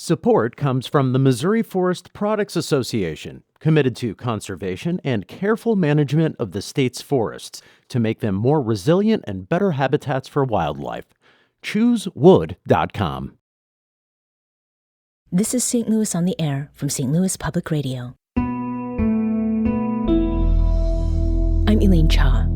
Support comes from the Missouri Forest Products Association, committed to conservation and careful management of the state's forests to make them more resilient and better habitats for wildlife. ChooseWood.com. This is St. Louis on the Air from St. Louis Public Radio. I'm Elaine Cha.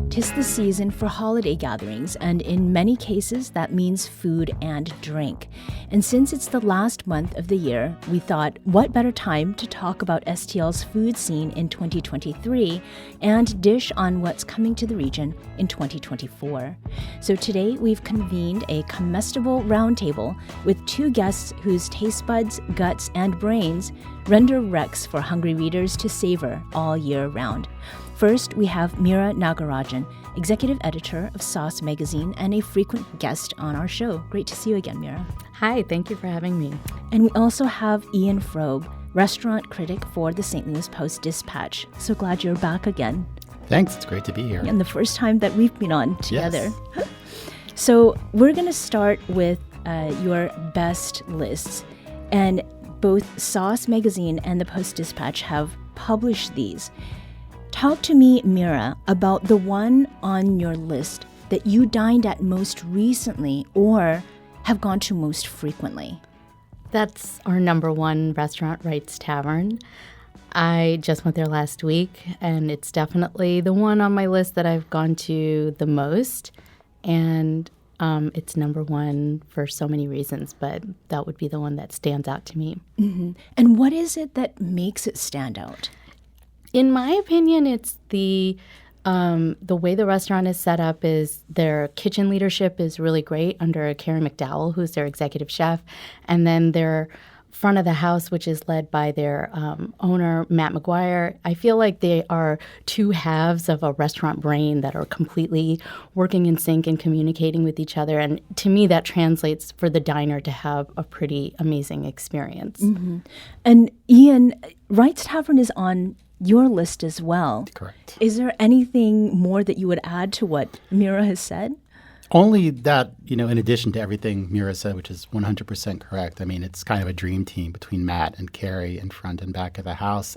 'Tis the season for holiday gatherings, and in many cases that means food and drink. And since it's the last month of the year, we thought, what better time to talk about STL's food scene in 2023 and dish on what's coming to the region in 2024. So today we've convened a comestible roundtable with two guests whose taste buds, guts, and brains render recs for hungry readers to savor all year round. First, we have Meera Nagarajan, executive editor of Sauce magazine and a frequent guest on our show. Great to see you again, Meera. Hi, thank you for having me. And we also have Ian Froeb, restaurant critic for the St. Louis Post-Dispatch. So glad you're back again. Thanks, it's great to be here. And the first time that we've been on together. Yes. So we're going to start with your best lists. And both Sauce magazine and the Post-Dispatch have published these. Talk to me, Meera, about the one on your list that you dined at most recently or have gone to most frequently. That's our number one restaurant, Wright's Tavern. I just went there last week, and it's definitely the one on my list that I've gone to the most. And it's number one for so many reasons, but that would be the one that stands out to me. Mm-hmm. And what is it that makes it stand out? In my opinion, it's the way the restaurant is set up is their kitchen leadership is really great under Carrie McDowell, who's their executive chef, and then their front of the house, which is led by their owner, Matt McGuire. I feel like they are two halves of a restaurant brain that are completely working in sync and communicating with each other. And to me, that translates for the diner to have a pretty amazing experience. Mm-hmm. And Ian, Wright's Tavern is on your list as well. Correct. Is there anything more that you would add to what Meera has said? Only that, in addition to everything Meera said, which is 100% correct, I mean, it's kind of a dream team between Matt and Carrie in front and back of the house.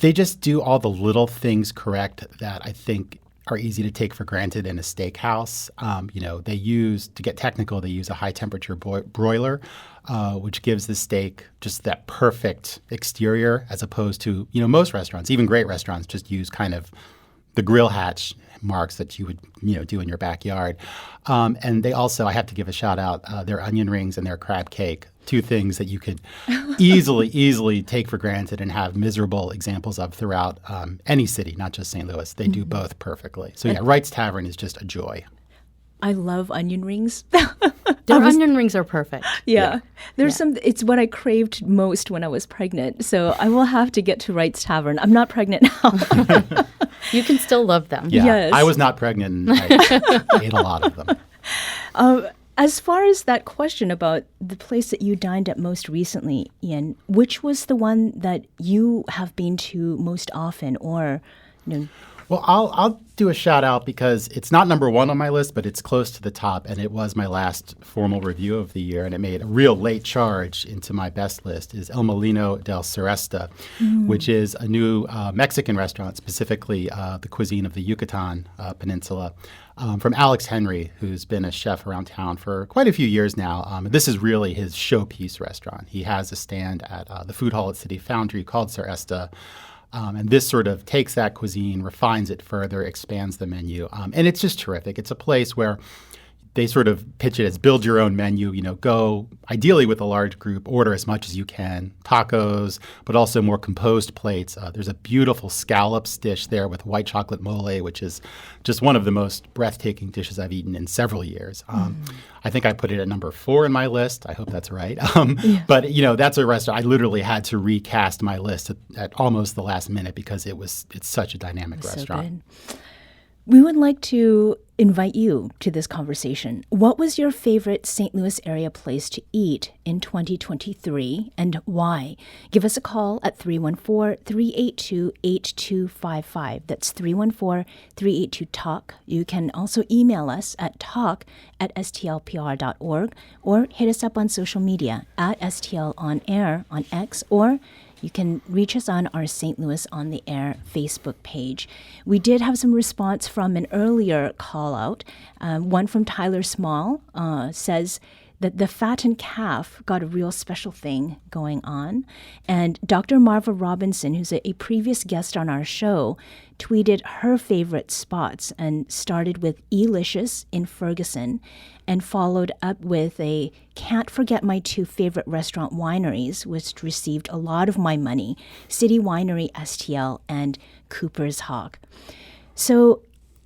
They just do all the little things correct that I think are easy to take for granted in a steakhouse. They use, to get technical, they use a high-temperature broiler, which gives the steak just that perfect exterior as opposed to, most restaurants, even great restaurants, just use kind of the grill hatch marks that you would, do in your backyard. And they also, I have to give a shout out, their onion rings and their crab cake, two things that you could easily take for granted and have miserable examples of throughout any city, not just St. Louis. They do both perfectly. So yeah, Wright's Tavern is just a joy. I love onion rings. Their onion rings are perfect. Yeah. It's what I craved most when I was pregnant. So I will have to get to Wright's Tavern. I'm not pregnant now. You can still love them. Yeah, yes. I was not pregnant and I ate a lot of them. As far as that question about the place that you dined at most recently, Ian, which was the one that you have been to most often or, Well, I'll do a shout out because it's not number one on my list, but it's close to the top, and it was my last formal review of the year, and it made a real late charge into my best list, is El Molino del Sureste, which is a new Mexican restaurant, specifically the cuisine of the Yucatan Peninsula, from Alex Henry, who's been a chef around town for quite a few years now. This is really his showpiece restaurant. He has a stand at the food hall at City Foundry called Sureste. And this sort of takes that cuisine, refines it further, expands the menu. And it's just terrific. It's a place where they sort of pitch it as build your own menu, go ideally with a large group, order as much as you can, tacos, but also more composed plates. There's a beautiful scallops dish there with white chocolate mole, which is just one of the most breathtaking dishes I've eaten in several years. I think I put it at number 4 in my list. I hope that's right. But, that's a restaurant. I literally had to recast my list at almost the last minute because it's such a dynamic restaurant. So good. We would like to invite you to this conversation. What was your favorite St. Louis area place to eat in 2023 and why? Give us a call at 314-382-8255. That's 314-382-TALK. You can also email us at talk@stlpr.org or hit us up on social media at STL On Air on X, or you can reach us on our St. Louis on the Air Facebook page. We did have some response from an earlier call out. One from Tyler Small says that the fattened calf got a real special thing going on. And Dr. Marva Robinson, who's a previous guest on our show, tweeted her favorite spots and started with Elicious in Ferguson and followed up with a can't forget my two favorite restaurant wineries, which received a lot of my money, City Winery STL and Cooper's Hawk. So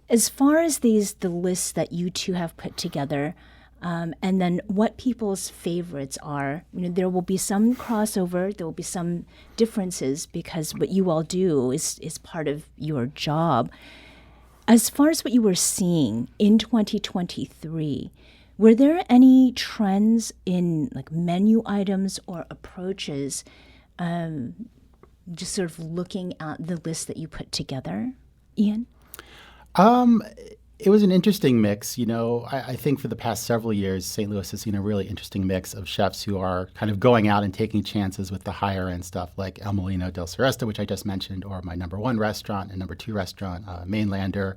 as far as the lists that you two have put together, and then what people's favorites are, there will be some crossover, there will be some differences because what you all do is part of your job. As far as what you were seeing in 2023, were there any trends in like menu items or approaches, just sort of looking at the list that you put together, Ian? It was an interesting mix. I think for the past several years, St. Louis has seen a really interesting mix of chefs who are kind of going out and taking chances with the higher end stuff like El Molino del Sureste, which I just mentioned, or my number one restaurant and number two restaurant, Mainlander,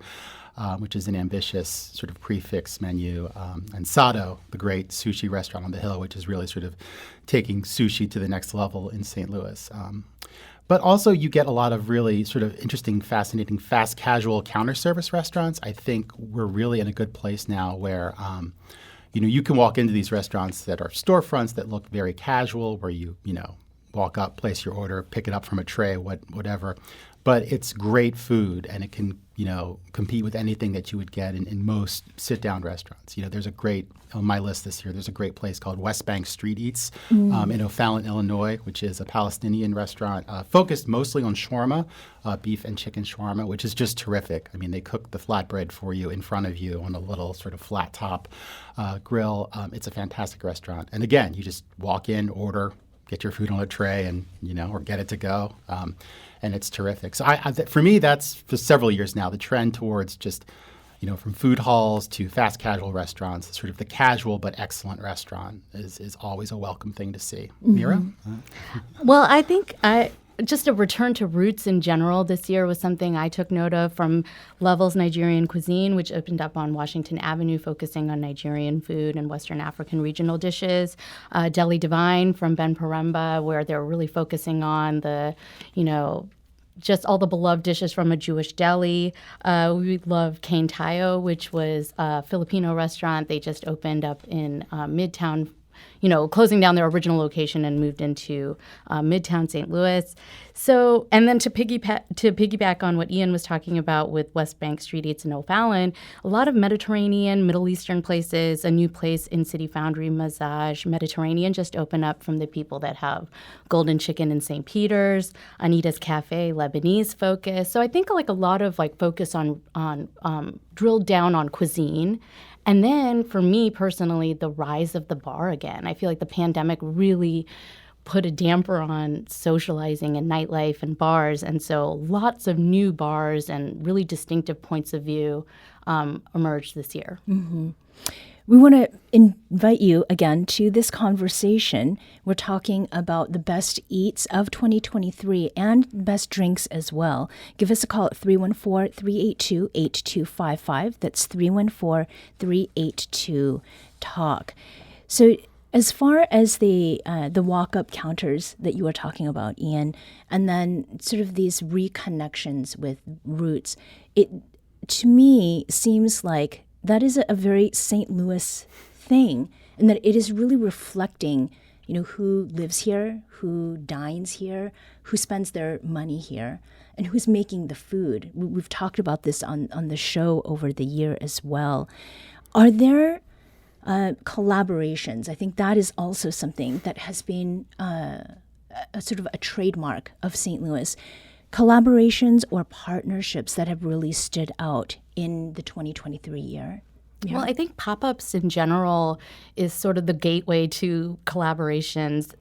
which is an ambitious sort of prefix menu, and Sado, the great sushi restaurant on the hill, which is really sort of taking sushi to the next level in St. Louis. But also you get a lot of really sort of interesting, fascinating, fast casual counter service restaurants. I think we're really in a good place now where, you can walk into these restaurants that are storefronts that look very casual, where you walk up, place your order, pick it up from a tray, whatever. But it's great food, and it can, compete with anything that you would get in most sit-down restaurants. There's a great, on my list this year, there's a great place called West Bank Street Eats in O'Fallon, Illinois, which is a Palestinian restaurant focused mostly on shawarma, beef and chicken shawarma, which is just terrific. I mean, they cook the flatbread for you in front of you on a little sort of flat top grill. It's a fantastic restaurant. And again, you just walk in, order, get your food on a tray, and or get it to go. And it's terrific. So for me, that's for several years now, the trend towards just, from food halls to fast casual restaurants, sort of the casual but excellent restaurant is always a welcome thing to see. Meera? Well, I think just a return to roots in general this year was something I took note of from Levels Nigerian Cuisine, which opened up on Washington Avenue, focusing on Nigerian food and Western African regional dishes. Deli Divine from Ben Paremba, where they're really focusing on the, just all the beloved dishes from a Jewish deli. We love Cane Tayo, which was a Filipino restaurant. They just opened up in Midtown, closing down their original location and moved into Midtown St. Louis. So, and then to piggyback on what Ian was talking about with West Bank Street Eats in O'Fallon, a lot of Mediterranean, Middle Eastern places. A new place in City Foundry, Mazaj Mediterranean, just opened up from the people that have Golden Chicken in St. Peter's. Anita's Cafe, Lebanese focus. So I think like a lot of like focus on drilled down on cuisine. And then for me personally, the rise of the bar again. I feel like the pandemic really put a damper on socializing and nightlife and bars. And so lots of new bars and really distinctive points of view emerged this year. Mm-hmm. We want to invite you again to this conversation. We're talking about the best eats of 2023 and best drinks as well. Give us a call at 314-382-8255. That's 314-382-TALK. So as far as the walk-up counters that you were talking about, Ian, and then sort of these reconnections with roots, it to me seems like that is a very St. Louis thing, and that it is really reflecting, who lives here, who dines here, who spends their money here, and who's making the food. We've talked about this on the show over the year as well. Are there collaborations? I think that is also something that has been a sort of a trademark of St. Louis. collaborations or partnerships that have really stood out in the 2023 year? Yeah. Well, I think pop-ups in general is sort of the gateway to collaborations.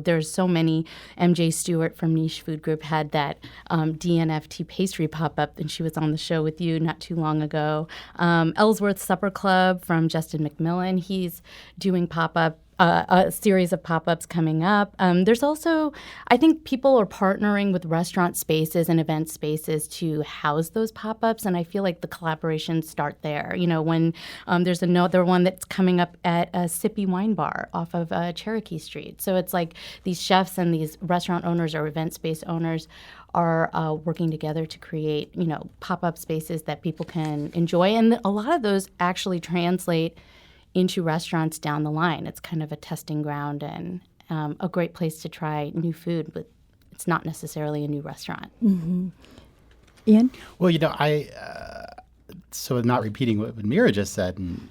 There's so many. MJ Stewart from Niche Food Group had that DNFT pastry pop-up, and she was on the show with you not too long ago. Ellsworth Supper Club from Justin McMillan, he's doing pop-up. A series of pop-ups coming up. There's also, I think people are partnering with restaurant spaces and event spaces to house those pop-ups, and I feel like the collaborations start there. When there's another one that's coming up at a Sippy Wine Bar off of Cherokee Street. So it's like these chefs and these restaurant owners or event space owners are working together to create, pop-up spaces that people can enjoy, and a lot of those actually translate into restaurants down the line. It's kind of a testing ground and a great place to try new food, but it's not necessarily a new restaurant. Mm-hmm. Ian? Well, so not repeating what Meera just said, and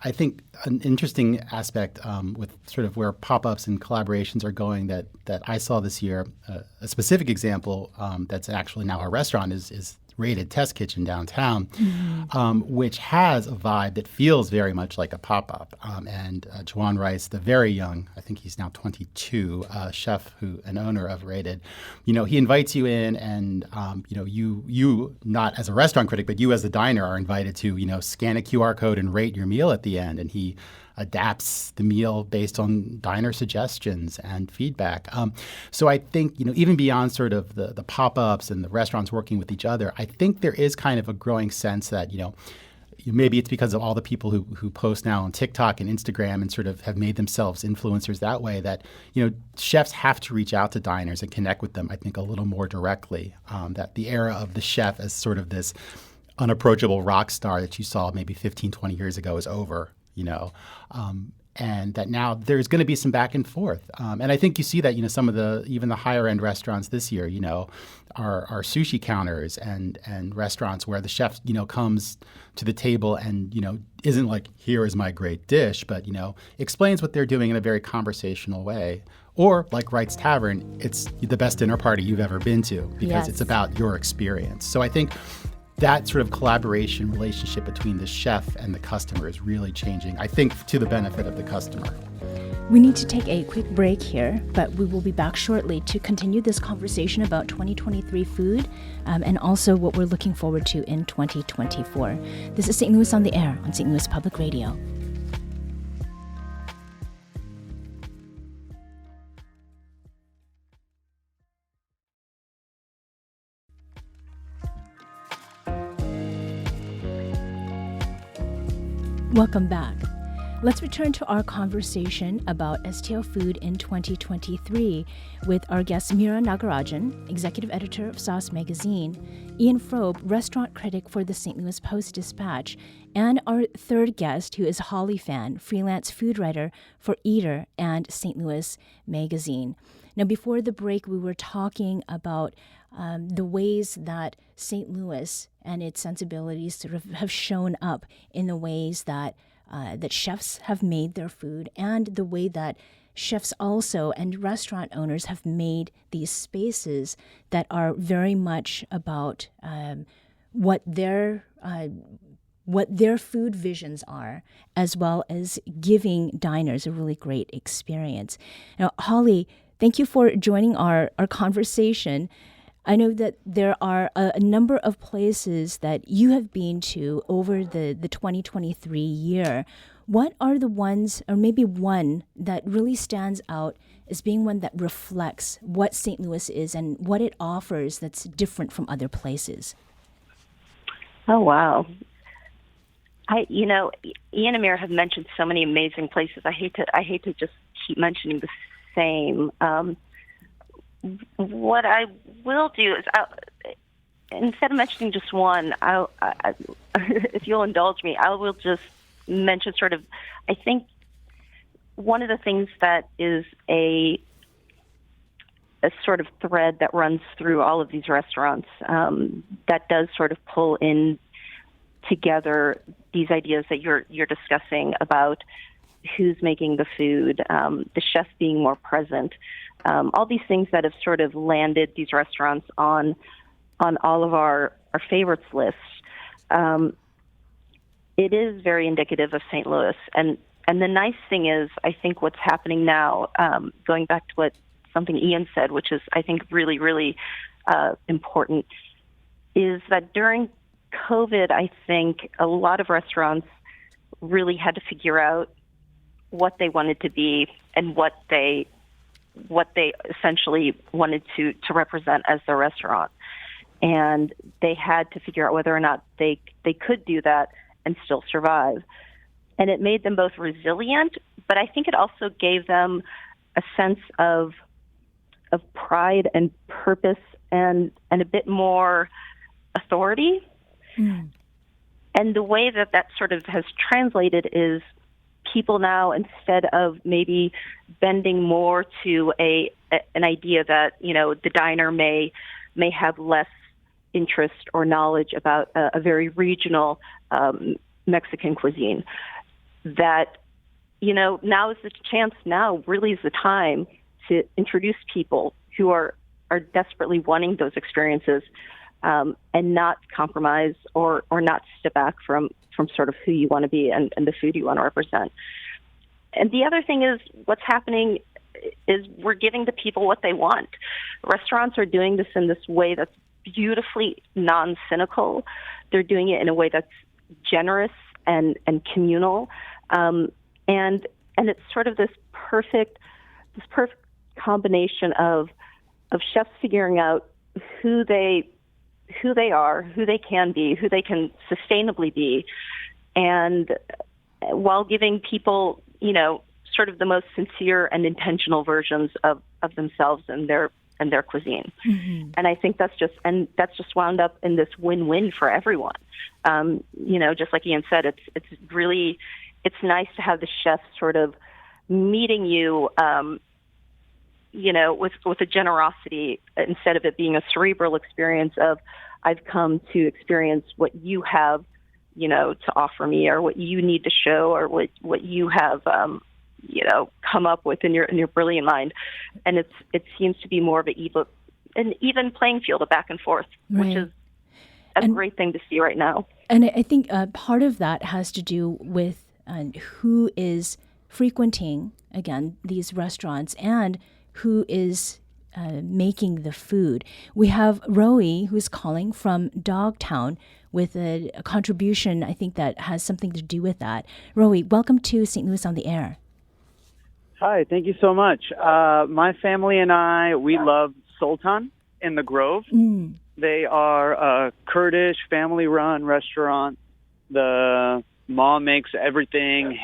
I think an interesting aspect with sort of where pop-ups and collaborations are going that I saw this year, a specific example that's actually now a restaurant is Rated Test Kitchen downtown, which has a vibe that feels very much like a pop-up. And Juwan Rice, the very young, I think he's now 22, chef and owner of Rated, he invites you in, and you not as a restaurant critic, but you as a diner are invited to scan a QR code and rate your meal at the end, and he adapts the meal based on diner suggestions and feedback. So I think, even beyond sort of the pop-ups and the restaurants working with each other, I think there is kind of a growing sense that, maybe it's because of all the people who post now on TikTok and Instagram and sort of have made themselves influencers that way, that, chefs have to reach out to diners and connect with them, I think, a little more directly. That the era of the chef as sort of this unapproachable rock star that you saw maybe 15, 20 years ago is over. And that now there's going to be some back and forth. And I think you see that, some of even the higher end restaurants this year, are sushi counters and restaurants where the chef, comes to the table and, isn't like, here is my great dish, but, explains what they're doing in a very conversational way. Or like Wright's Tavern, it's the best dinner party you've ever been to because it's about your experience. So I think that sort of collaboration relationship between the chef and the customer is really changing, I think, to the benefit of the customer. We need to take a quick break here, but we will be back shortly to continue this conversation about 2023 food and also what we're looking forward to in 2024. This is St. Louis on the Air on St. Louis Public Radio. Welcome back. Let's return to our conversation about STL food in 2023 with our guest Meera Nagarajan, executive editor of Sauce Magazine, Ian Froeb, restaurant critic for the St. Louis Post-Dispatch, and our third guest, who is Holly Fann, freelance food writer for Eater and St. Louis Magazine. Now, before the break, we were talking about the ways that St. Louis and its sensibilities sort of have shown up in the ways that that chefs have made their food, and the way that chefs also and restaurant owners have made these spaces that are very much about what their food visions are, as well as giving diners a really great experience. Now, Holly, thank you for joining our conversation. I know that there are a number of places that you have been to over the 2023 year. What are the ones, or maybe one, that really stands out as being one that reflects what St. Louis is and what it offers that's different from other places? Oh, wow. Ian and Meera have mentioned so many amazing places. I hate to just keep mentioning the same. What I will do is, instead of mentioning just one, if you'll indulge me, I will just mention sort of, I think one of the things that is a sort of thread that runs through all of these restaurants that does sort of pull in together these ideas that you're discussing about who's making the food, the chef being more present, all these things that have sort of landed these restaurants on all of our favorites lists. It is very indicative of St. Louis. And the nice thing is, I think what's happening now, going back to something Ian said, which is, I think, really, really important, is that during COVID, I think a lot of restaurants really had to figure out what they wanted to be and what they essentially wanted to represent as their restaurant. And they had to figure out whether or not they could do that and still survive. And it made them both resilient, but I think it also gave them a sense of pride and purpose and a bit more authority. Mm. And the way that sort of has translated is people now, instead of maybe bending more to an idea that, the diner may have less interest or knowledge about a very regional Mexican cuisine, that, now is the chance, now really is the time to introduce people who are desperately wanting those experiences, and not compromise or not step back from sort of who you want to be and the food you want to represent. And the other thing is, what's happening is we're giving the people what they want. Restaurants are doing this in this way that's beautifully non-cynical. They're doing it in a way that's generous and communal, and it's sort of this perfect combination of chefs figuring out who they are, who they can be, who they can sustainably be, and while giving people, sort of the most sincere and intentional versions of themselves and their cuisine. Mm-hmm. And I think that's just wound up in this win-win for everyone. Just like Ian said, it's nice to have the chefs sort of meeting you, with a generosity, instead of it being a cerebral experience of, I've come to experience what you have, to offer me, or what you need to show, or what you have, come up with in your brilliant mind. And it seems to be more of an even playing field, a back and forth, right, which is a great thing to see right now. And I think part of that has to do with who is frequenting, again, these restaurants, and who is making the food. We have Roe, who's calling from Dogtown with a contribution, I think, that has something to do with that. Roe, welcome to St. Louis on the Air. Hi, thank you so much. My family and I, we love Sultan in the Grove. Mm. They are a Kurdish family-run restaurant. The mom makes everything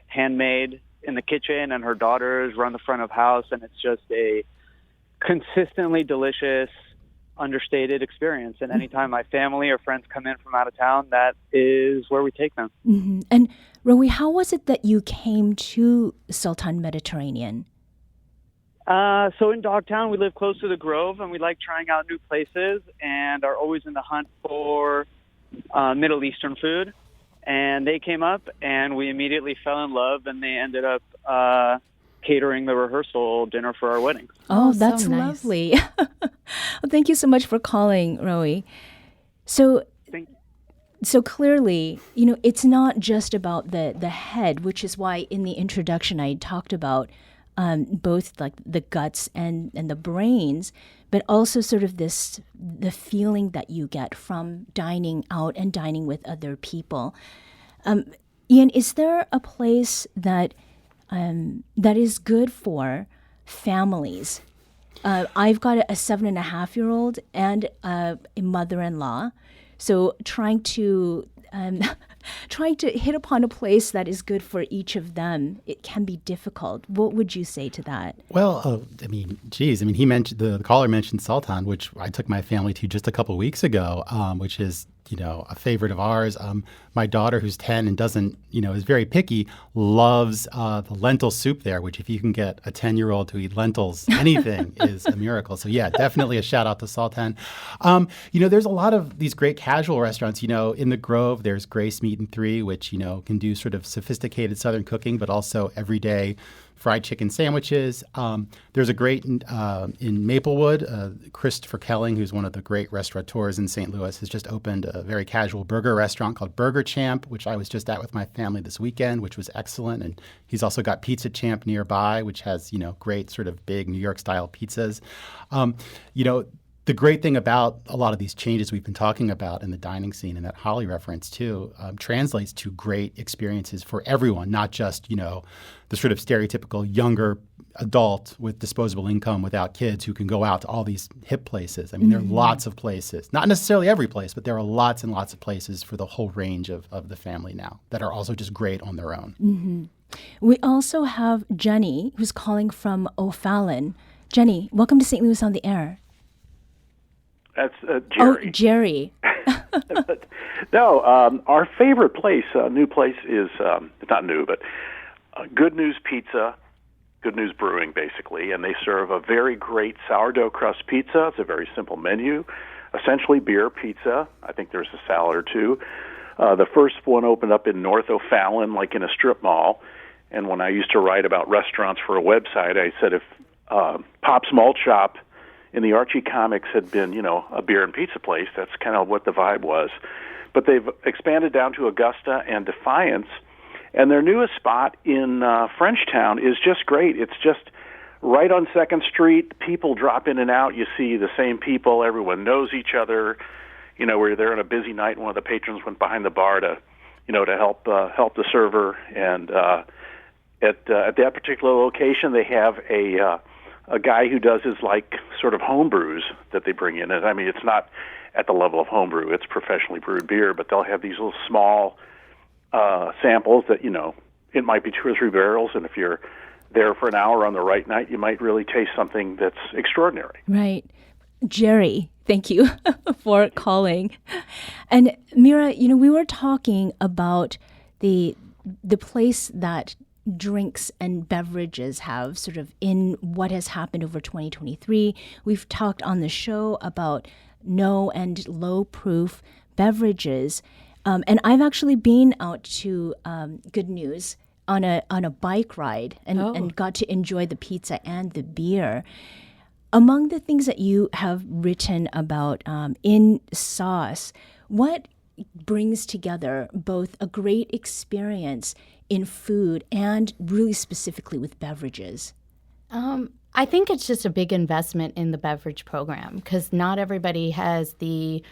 handmade in the kitchen, and her daughters run the front of house, and it's just a consistently delicious, understated experience. And anytime my family or friends come in from out of town, that is where we take them. Mm-hmm. And Roe, how was it that you came to Sultan Mediterranean? So in Dogtown, we live close to the Grove, and we like trying out new places and are always in the hunt for Middle Eastern food. And they came up, and we immediately fell in love, and they ended up catering the rehearsal dinner for our wedding. Oh, that's so nice. Lovely. Well, thank you so much for calling, Roe. So clearly, it's not just about the head, which is why in the introduction I talked about both like the guts and the brains, but also sort of the feeling that you get from dining out and dining with other people. Ian, is there a place that is good for families? I've got a 7.5-year-old and a mother-in-law, so trying to hit upon a place that is good for each of them, it can be difficult. What would you say to that? Well, the caller mentioned Sultan, which I took my family to just a couple of weeks ago, which is a favorite of ours. My daughter, who's 10 and doesn't, is very picky, loves the lentil soup there, which if you can get a 10-year-old to eat lentils, anything is a miracle. So yeah, definitely a shout out to Sultan. There's a lot of these great casual restaurants. In the Grove, there's Grace Meat and Three, which, can do sort of sophisticated Southern cooking, but also everyday fried chicken sandwiches. There's a great in Maplewood. Christopher Kelling, who's one of the great restaurateurs in St. Louis, has just opened a very casual burger restaurant called Burger Champ, which I was just at with my family this weekend, which was excellent. And he's also got Pizza Champ nearby, which has, great sort of big New York-style pizzas. The great thing about a lot of these changes we've been talking about in the dining scene, and that Holly reference too, translates to great experiences for everyone, not just, the sort of stereotypical younger adult with disposable income without kids who can go out to all these hip places. I mean, there are lots of places, not necessarily every place, but there are lots and lots of places for the whole range of the family now that are also just great on their own. Mm-hmm. We also have Jenny, who's calling from O'Fallon. Jenny, welcome to St. Louis on the Air. That's Jerry. Oh, Jerry. No, our favorite place, new place, is not new, but Good News Pizza, Good News Brewing, basically, and they serve a very great sourdough crust pizza. It's a very simple menu, essentially beer pizza. I think there's a salad or two. The first one opened up in North O'Fallon, like in a strip mall, and when I used to write about restaurants for a website, I said if Pop's Malt Shop in the Archie comics had been, a beer and pizza place, that's kind of what the vibe was. But they've expanded down to Augusta and Defiance, and their newest spot in Frenchtown is just great. It's just right on 2nd Street. People drop in and out. You see the same people. Everyone knows each other. We're there on a busy night, and one of the patrons went behind the bar to help the server. And at that particular location, they have a guy who does his sort of home brews that they bring in. And I mean, it's not at the level of home brew; it's professionally brewed beer. But they'll have these little small samples that it might be 2 or 3 barrels, and if you're there for an hour on the right night, you might really taste something that's extraordinary. Right, Jerry. Thank you for calling. And Meera, we were talking about the place that drinks and beverages have sort of in what has happened over 2023. We've talked on the show about no and low proof beverages. And I've actually been out to Good News on a bike ride and got to enjoy the pizza and the beer. Among the things that you have written about in Sauce, what brings together both a great experience in food and really specifically with beverages? I think it's just a big investment in the beverage program because not everybody has the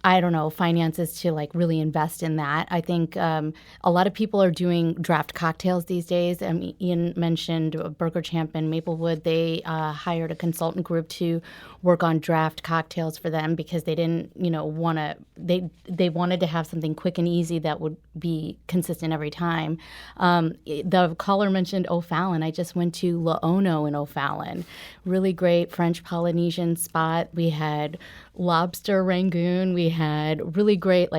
finances to really invest in that. I think a lot of people are doing draft cocktails these days. Ian mentioned Burger Champ in Maplewood. They hired a consultant group to work on draft cocktails for them because they didn't, they wanted to have something quick and easy that would be consistent every time. The caller mentioned O'Fallon. I just went to La Ono in O'Fallon. Really great French Polynesian spot. We had lobster rangoon. We had really great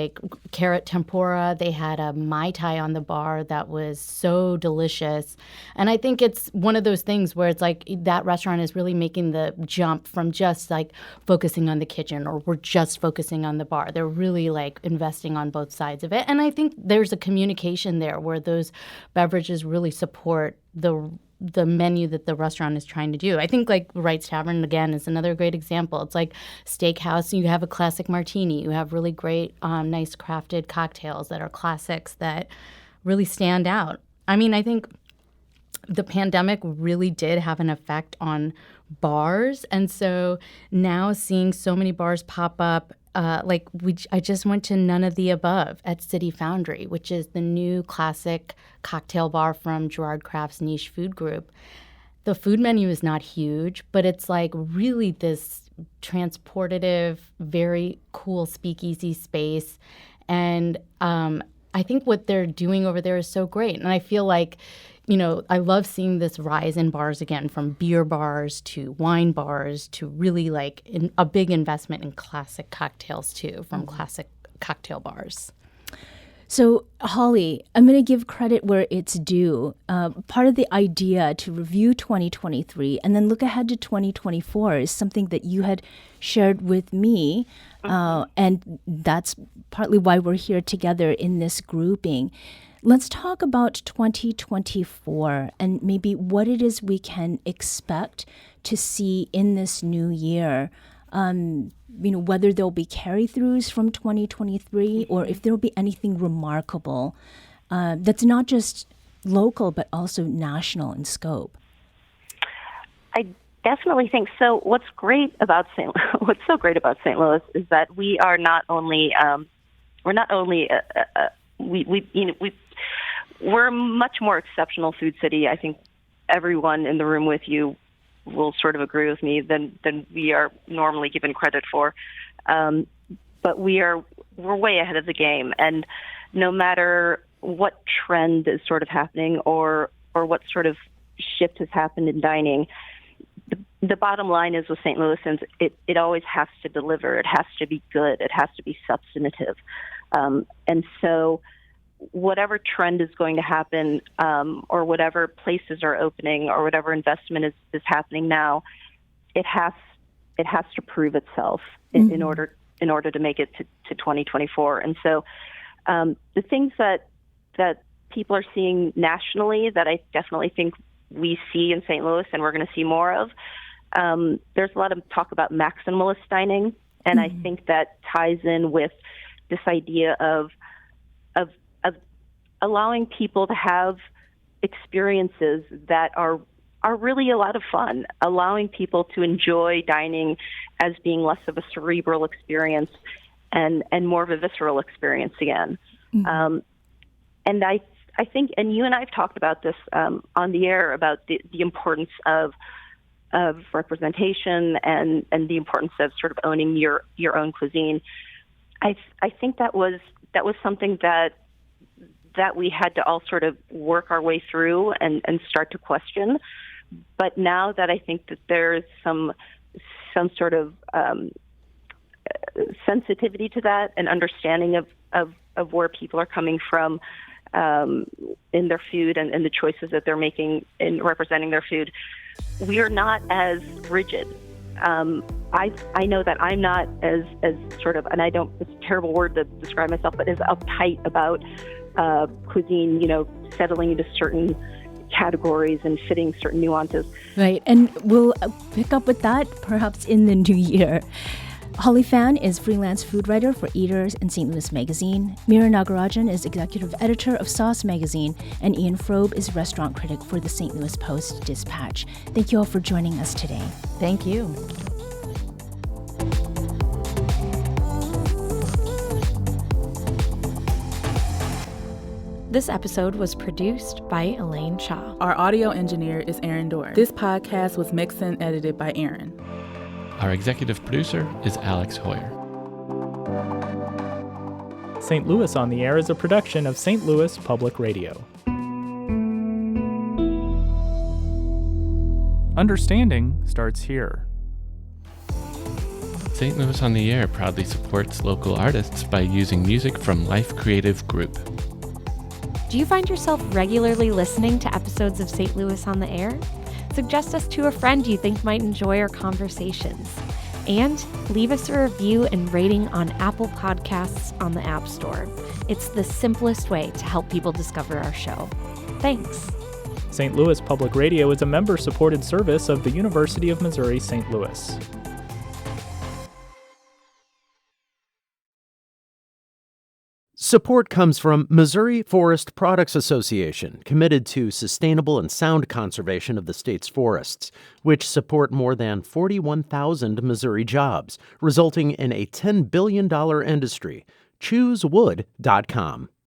carrot tempura. They had a Mai Tai on the bar that was so delicious. And I think it's one of those things where it's that restaurant is really making the jump from just focusing on the kitchen or we're just focusing on the bar. They're really investing on both sides of it. And I think there's a communication there where those beverages really support the menu that the restaurant is trying to do. I think Wright's Tavern, again, is another great example. It's like steakhouse. You have a classic martini. You have really great, nice crafted cocktails that are classics that really stand out. I mean, I think the pandemic really did have an effect on bars. And so now seeing so many bars pop up, I just went to None of the Above at City Foundry, which is the new classic cocktail bar from Gerard Craft's Niche Food Group. The food menu is not huge, but it's really this transportative, very cool speakeasy space. And I think what they're doing over there is so great. And I feel I love seeing this rise in bars again, from beer bars to wine bars to really a big investment in classic cocktails too, from classic cocktail bars. So, Holly, I'm going to give credit where it's due. Part of the idea to review 2023 and then look ahead to 2024 is something that you had shared with me. And that's partly why we're here together in this grouping. Let's talk about 2024 and maybe what it is we can expect to see in this new year. Whether there'll be carry-throughs from 2023 or if there'll be anything remarkable that's not just local but also national in scope. I definitely think so. What's so great about St. Louis is that we're a much more exceptional food city. I think everyone in the room with you will sort of agree with me than we are normally given credit for. But we're way ahead of the game, and no matter what trend is sort of happening or what sort of shift has happened in dining, the bottom line is with St. Louisans, it always has to deliver. It has to be good. It has to be substantive. And so whatever trend is going to happen, or whatever places are opening, or whatever investment is happening now, it has to prove itself in order to make it to 2024. And so the things that people are seeing nationally that I definitely think we see in St. Louis and we're going to see more of, there's a lot of talk about maximalist dining, and I think that ties in with this idea of allowing people to have experiences that are really a lot of fun, allowing people to enjoy dining as being less of a cerebral experience and more of a visceral experience again. And I think, and you and I have talked about this on the air, about the importance of representation and the importance of sort of owning your own cuisine. I think that was something that we had to all sort of work our way through and start to question. But now that I think that there's some sort of sensitivity to that and understanding of where people are coming from in their food and the choices that they're making in representing their food, we are not as rigid. I know that I'm not as sort of, and it's a terrible word to describe myself, but as uptight about cuisine, settling into certain categories and fitting certain nuances. Right, and we'll pick up with that perhaps in the new year. Holly Fann is freelance food writer for Eaters and St. Louis Magazine. Meera Nagarajan is executive editor of Sauce Magazine, and Ian Froeb is restaurant critic for the St. Louis Post-Dispatch. Thank you all for joining us today. Thank you. This episode was produced by Elaine Shaw. Our audio engineer is Aaron Dorr. This podcast was mixed and edited by Aaron. Our executive producer is Alex Hoyer. St. Louis on the Air is a production of St. Louis Public Radio. Understanding starts here. St. Louis on the Air proudly supports local artists by using music from Life Creative Group. Do you find yourself regularly listening to episodes of St. Louis on the Air? Suggest us to a friend you think might enjoy our conversations. And leave us a review and rating on Apple Podcasts on the App Store. It's the simplest way to help people discover our show. Thanks. St. Louis Public Radio is a member-supported service of the University of Missouri St. Louis. Support comes from Missouri Forest Products Association, committed to sustainable and sound conservation of the state's forests, which support more than 41,000 Missouri jobs, resulting in a $10 billion industry. ChooseWood.com.